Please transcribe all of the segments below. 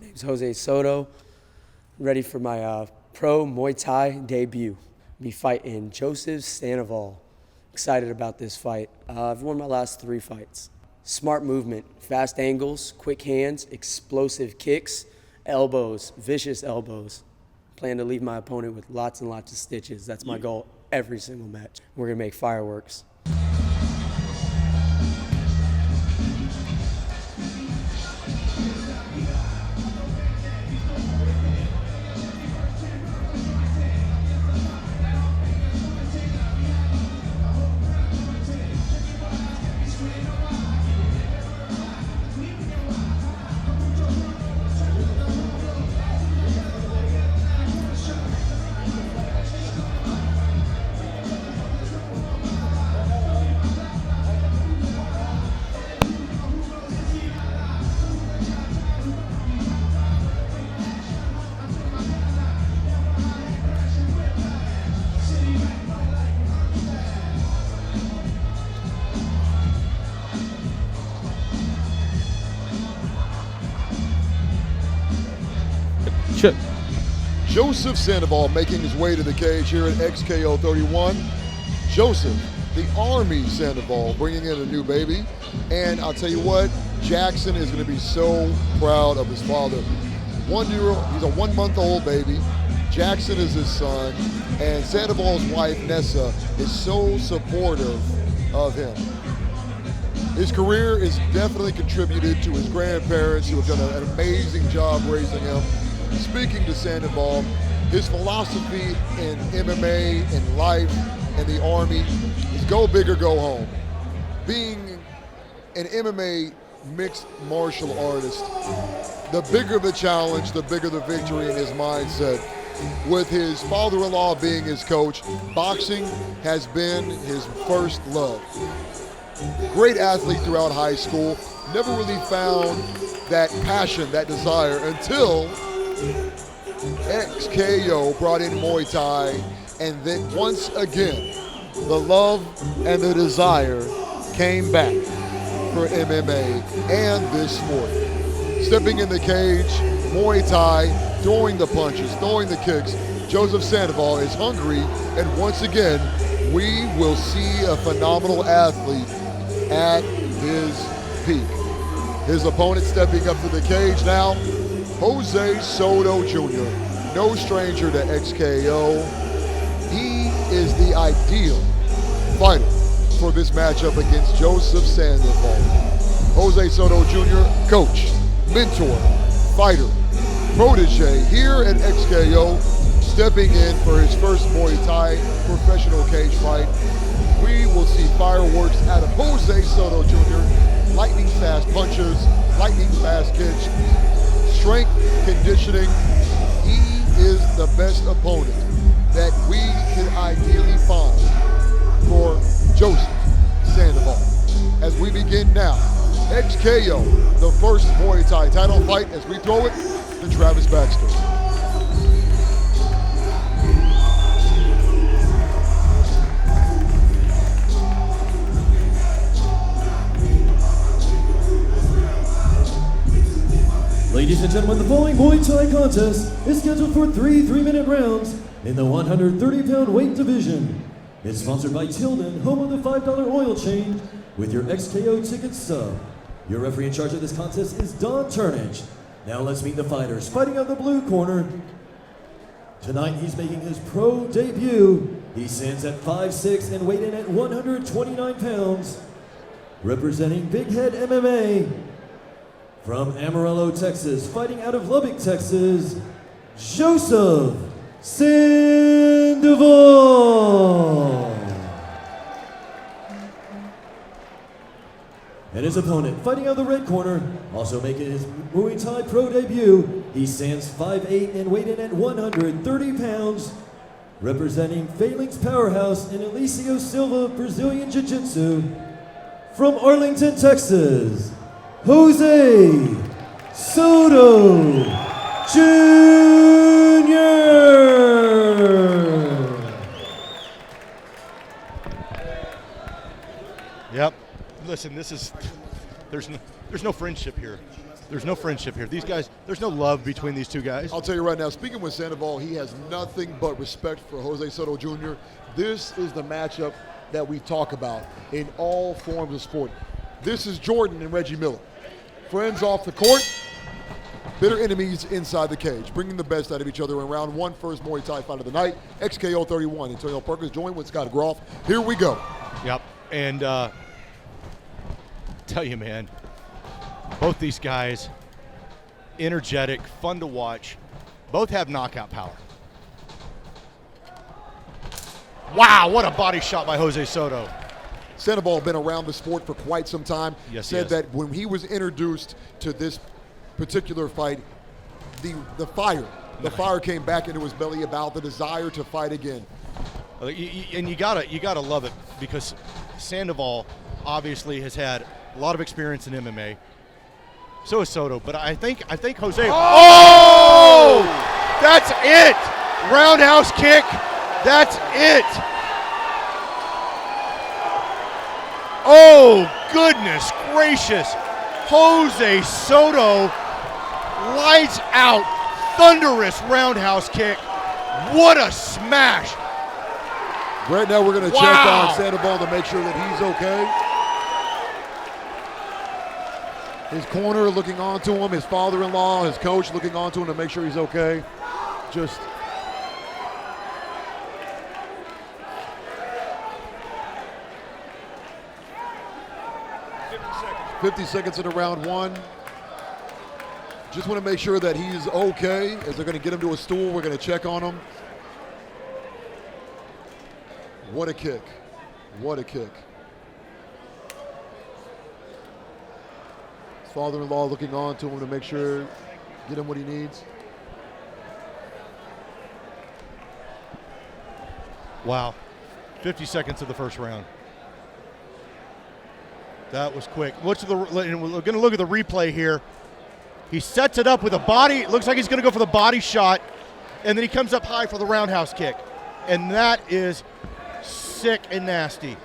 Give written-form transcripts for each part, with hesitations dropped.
name's Jose Soto. Ready for my pro Muay Thai debut. Be fighting Joseph Sandoval. Excited about this fight. I've won my last 3 fights. Smart movement, fast angles, quick hands, explosive kicks, elbows, vicious elbows. Plan to leave my opponent with lots and lots of stitches. That's my goal every single match. We're gonna make fireworks. Chip. Joseph Sandoval making his way to the cage here at XKO 31. Joseph, the Army Sandoval, bringing in a new baby. And I'll tell you what, Jackson is going to be so proud of his father. He's a 1-month-old baby. Jackson is his son. And Sandoval's wife, Nessa, is so supportive of him. His career is definitely contributed to his grandparents, who have done an amazing job raising him. Speaking to Sandoval, his philosophy in MMA and life and the Army is go big or go home. Being an MMA mixed martial artist, the bigger the challenge, the bigger the victory in his mindset. With his father-in-law being his coach, boxing has been his first love. Great athlete throughout high school, never really found that passion, that desire until XKO brought in Muay Thai, and then once again, the love and the desire came back for MMA and this sport. Stepping in the cage, Muay Thai, throwing the punches, throwing the kicks, Joseph Sandoval is hungry, and once again, we will see a phenomenal athlete at his peak. His opponent stepping up to the cage now, Jose Soto Jr., no stranger to XKO. He is the ideal fighter for this matchup against Joseph Sandoval. Jose Soto Jr., coach, mentor, fighter, protege here at XKO, stepping in for his first Muay Thai professional cage fight. We will see fireworks out of Jose Soto Jr., lightning fast punches, lightning fast kicks, strength, conditioning. He is the best opponent that we could ideally find for Joseph Sandoval. As we begin now, XKO, the first Muay Thai title fight, as we throw it to Travis Baxter. Ladies and gentlemen, the following Muay Thai contest is scheduled for 3 3-minute rounds in the 130-pound weight division. It's sponsored by Tilden, home of the $5 oil change, with your XKO ticket sub. Your referee in charge of this contest is Don Turnage. Now let's meet the fighters. Fighting out the blue corner, tonight he's making his pro debut. He stands at 5'6" and weighed in at 129 pounds. Representing Big Head MMA, from Amarillo, Texas, fighting out of Lubbock, Texas, Joseph Sandoval. And his opponent, fighting out of the red corner, also making his Muay Thai pro debut. He stands 5'8" and weighed in at 130 pounds. Representing Phalanx Powerhouse in Alicio Silva Brazilian Jiu-Jitsu, from Arlington, Texas, Jose Soto Jr. Yep. Listen, there's no friendship here. There's no friendship here. These guys, there's no love between these two guys. I'll tell you right now, speaking with Sandoval, he has nothing but respect for Jose Soto Jr. This is the matchup that we talk about in all forms of sport. This is Jordan and Reggie Miller. Friends off the court, bitter enemies inside the cage, bringing the best out of each other in round one, first Muay Thai fight of the night, XKO 31. Antonio Perkins joined with Scott Groff. Here we go. Yep, and tell you, man, both these guys, energetic, fun to watch, both have knockout power. Wow, what a body shot by Jose Soto. Sandoval been around the sport for quite some time. Yes, said that when he was introduced to this particular fight, the fire came back into his belly about the desire to fight again. And you gotta love it, because Sandoval obviously has had a lot of experience in MMA. So is Soto, but I think Jose. Oh! That's it! Roundhouse kick. That's it. Oh, goodness gracious. Jose Soto, lights out, thunderous roundhouse kick. What a smash. Right now we're going to check on Sandoval to make sure that he's okay. His corner looking on to him, his father-in-law, his coach looking on to him to make sure he's okay. Just 50 seconds into round one. Just want to make sure that he's okay. As they're going to get him to a stool, we're going to check on him. What a kick. What a kick. His father-in-law looking on to him to make sure, get him what he needs. Wow. 50 seconds of the first round. That was quick. We're going to look at the replay here. He sets it up with a body. It looks like he's going to go for the body shot, and then he comes up high for the roundhouse kick. And that is sick and nasty.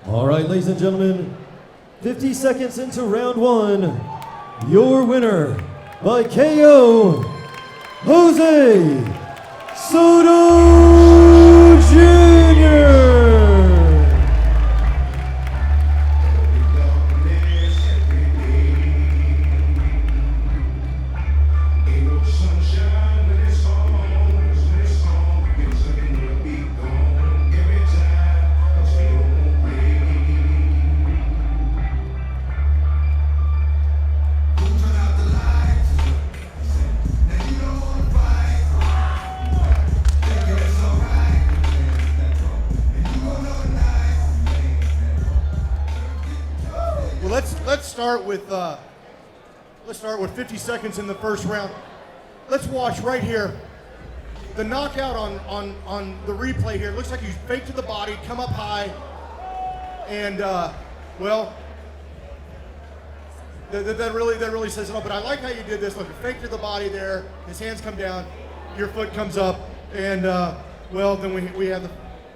All right, ladies and gentlemen, 50 seconds into round one, your winner by KO, Jose Soto Jr. Let's start with 50 seconds in the first round. Let's watch right here. the knockout on the replay here, it looks like you faked to the body, come up high, and well, that really says it all. But I like how you did this. Look, you faked to the body there. His hands come down, your foot comes up, and well, then we have the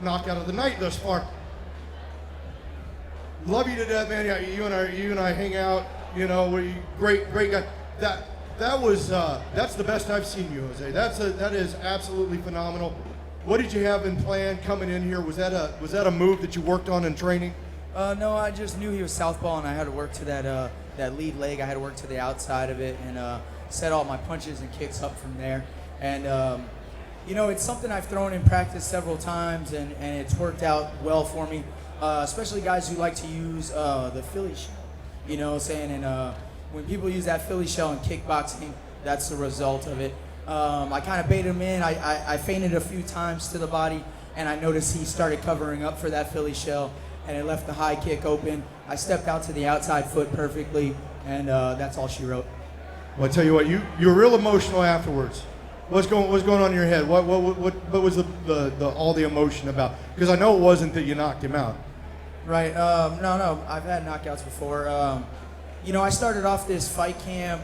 knockout of the night thus far. Love you to death, man. Yeah, you and I hang out. You know, great guy. That's the best I've seen you, Jose. That is absolutely phenomenal. What did you have in plan coming in here? Was that a move that you worked on in training? No, I just knew he was southpaw, and I had to work to that lead leg. I had to work to the outside of it and set all my punches and kicks up from there. And you know, it's something I've thrown in practice several times, and it's worked out well for me. Especially guys who like to use the Philly shell. You know what I'm saying? And when people use that Philly shell in kickboxing, that's the result of it. I kind of baited him in. I feinted a few times to the body, and I noticed he started covering up for that Philly shell, and it left the high kick open. I stepped out to the outside foot perfectly, and that's all she wrote. Well, I tell you what, you were real emotional afterwards. What's going on in your head? What was the all the emotion about? Because I know it wasn't that you knocked him out. Right. No. I've had knockouts before. You know, I started off this fight camp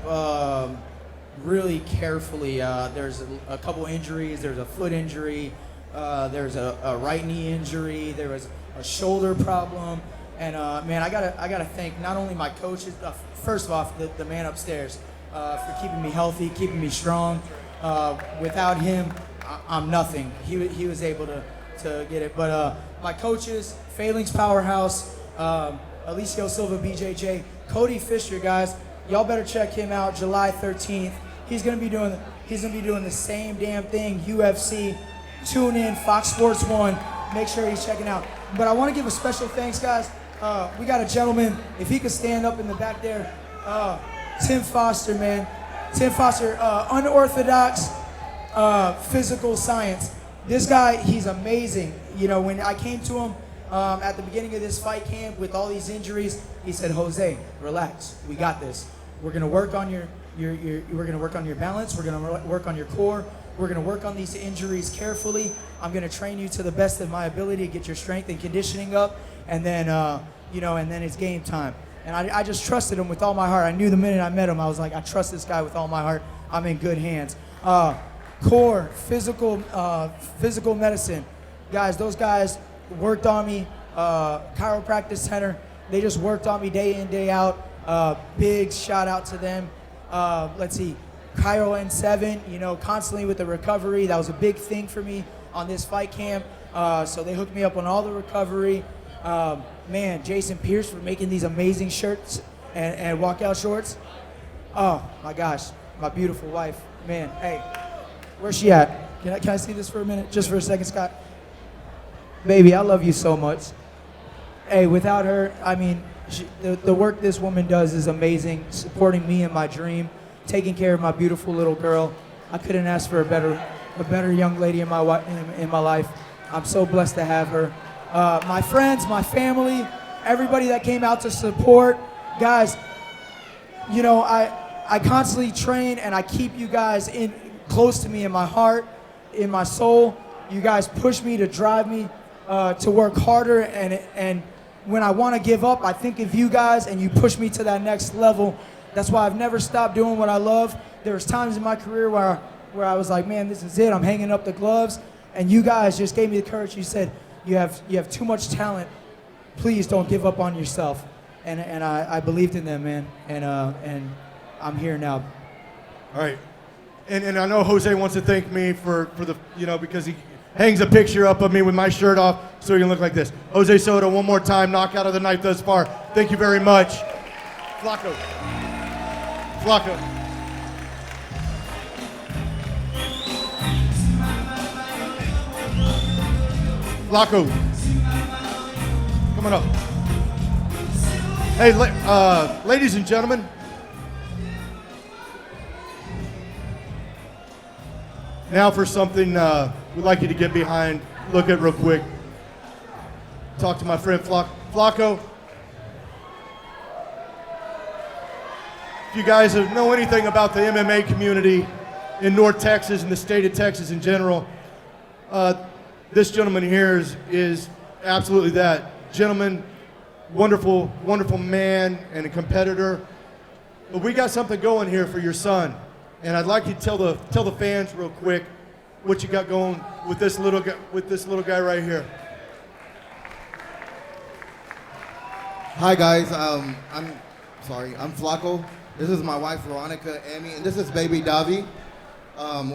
really carefully. There's a couple injuries. There's a foot injury. There's a right knee injury. There was a shoulder problem. And man, I gotta thank not only my coaches, first of all, the man upstairs for keeping me healthy, keeping me strong. Without him, I'm nothing. He was able to get it. But my coaches, Phalanx Powerhouse, Alicio Silva, BJJ, Cody Fisher, guys, y'all better check him out. July 13th, he's gonna be doing the same damn thing. UFC, tune in, Fox Sports 1. Make sure he's checking out. But I want to give a special thanks, guys. We got a gentleman, if he could stand up in the back there, Tim Foster, man. Tim Foster, unorthodox physical science. This guy, he's amazing. You know, when I came to him at the beginning of this fight camp with all these injuries, he said, "Jose, relax. We got this. We're gonna work on we're gonna work on your balance. We're gonna work on your core. We're gonna work on these injuries carefully. I'm gonna train you to the best of my ability to get your strength and conditioning up, and then you know, and then it's game time." And I just trusted him with all my heart. I knew the minute I met him, I was like, I trust this guy with all my heart. I'm in good hands. Core, physical medicine. Guys, those guys worked on me. Chiropractic center, they just worked on me day in, day out. Big shout out to them. Let's see, Cryo N7, you know, constantly with the recovery. That was a big thing for me on this fight camp. So they hooked me up on all the recovery. Man, Jason Pierce for making these amazing shirts and walkout shorts. Oh my gosh, my beautiful wife. Man, hey, where's she at? Can I see this for a minute? Just for a second, Scott? Baby, I love you so much. Hey, without her, I mean, the work this woman does is amazing, supporting me in my dream, taking care of my beautiful little girl. I couldn't ask for a better young lady in my life. I'm so blessed to have her. My friends, my family, everybody that came out to support. Guys, you know, I constantly train and I keep you guys close to me in my heart, in my soul. You guys push me to drive me to work harder, and when I want to give up, I think of you guys and you push me to that next level. That's why I've never stopped doing what I love. There's times in my career where I was like, man, this is it. I'm hanging up the gloves, and you guys just gave me the courage. You said, you have too much talent. Please don't give up on yourself. And I believed in them, man. And I'm here now. All right. And I know Jose wants to thank me for the, you know, because he hangs a picture up of me with my shirt off so he can look like this. Jose Soto, one more time, knockout of the night thus far. Thank you very much. Flacco. Flacco. Coming up. Hey, ladies and gentlemen. Now for something we'd like you to get behind, look at real quick. Talk to my friend Flacco. If you guys know anything about the MMA community, in North Texas and the state of Texas in general. This gentleman here is absolutely that. Gentleman, wonderful, wonderful man and a competitor. But we got something going here for your son. And I'd like you to tell the fans real quick what you got going with this little guy right here. Hi guys, I'm Flaco. This is my wife Veronica, Amy, and this is baby Davi.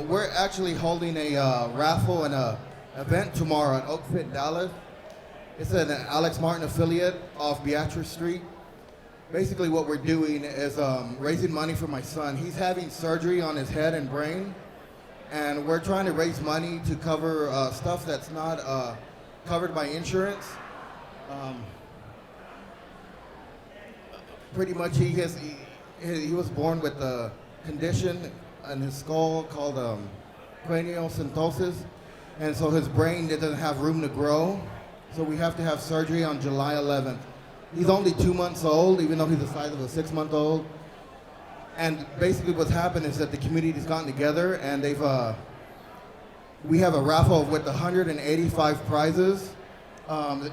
We're actually holding a raffle and a event tomorrow at Oak Fit, Dallas. It's an Alex Martin affiliate off Beatrice Street. Basically what we're doing is raising money for my son. He's having surgery on his head and brain, and we're trying to raise money to cover stuff that's not covered by insurance. Pretty much he was born with a condition in his skull called cranial synthesis, and so his brain doesn't have room to grow, so we have to have surgery on July 11th. He's only 2 months old, even though he's the size of a 6-month-old. And basically what's happened is that the community's gotten together and we have a raffle with 185 prizes.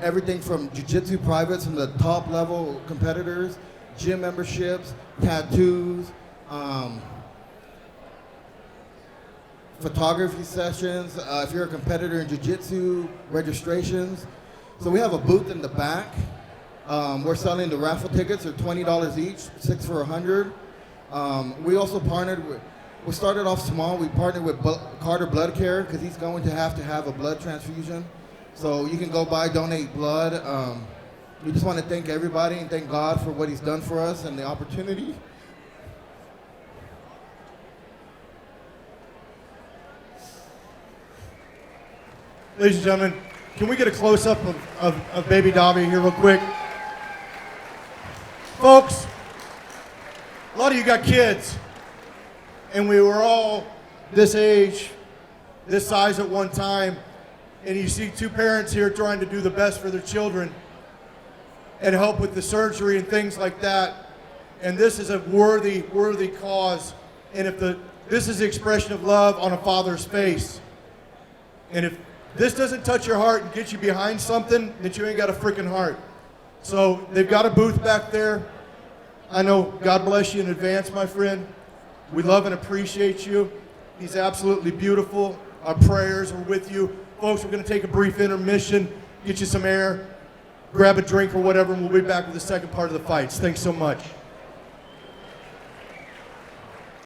Everything from jiu-jitsu privates from the top level competitors, gym memberships, tattoos, photography sessions, if you're a competitor in jiu-jitsu, registrations. So we have a booth in the back. We're selling the raffle tickets, they're $20 each, 6 for 100. We also we started off small, we partnered with Carter Blood Care because he's going to have a blood transfusion. So you can go by, donate blood. We just want to thank everybody and thank God for what he's done for us and the opportunity. Ladies and gentlemen, can we get a close-up of baby Davi here real quick? Folks, a lot of you got kids, and we were all this age, this size at one time, and you see two parents here trying to do the best for their children and help with the surgery and things like that. And this is a worthy cause. And this is the expression of love on a father's face. And if this doesn't touch your heart and get you behind something, then you ain't got a freaking heart. So they've got a booth back there. I know, God bless you in advance, my friend. We love and appreciate you. He's absolutely beautiful. Our prayers are with you. Folks, we're going to take a brief intermission, get you some air, grab a drink or whatever, and we'll be back with the second part of the fights. Thanks so much.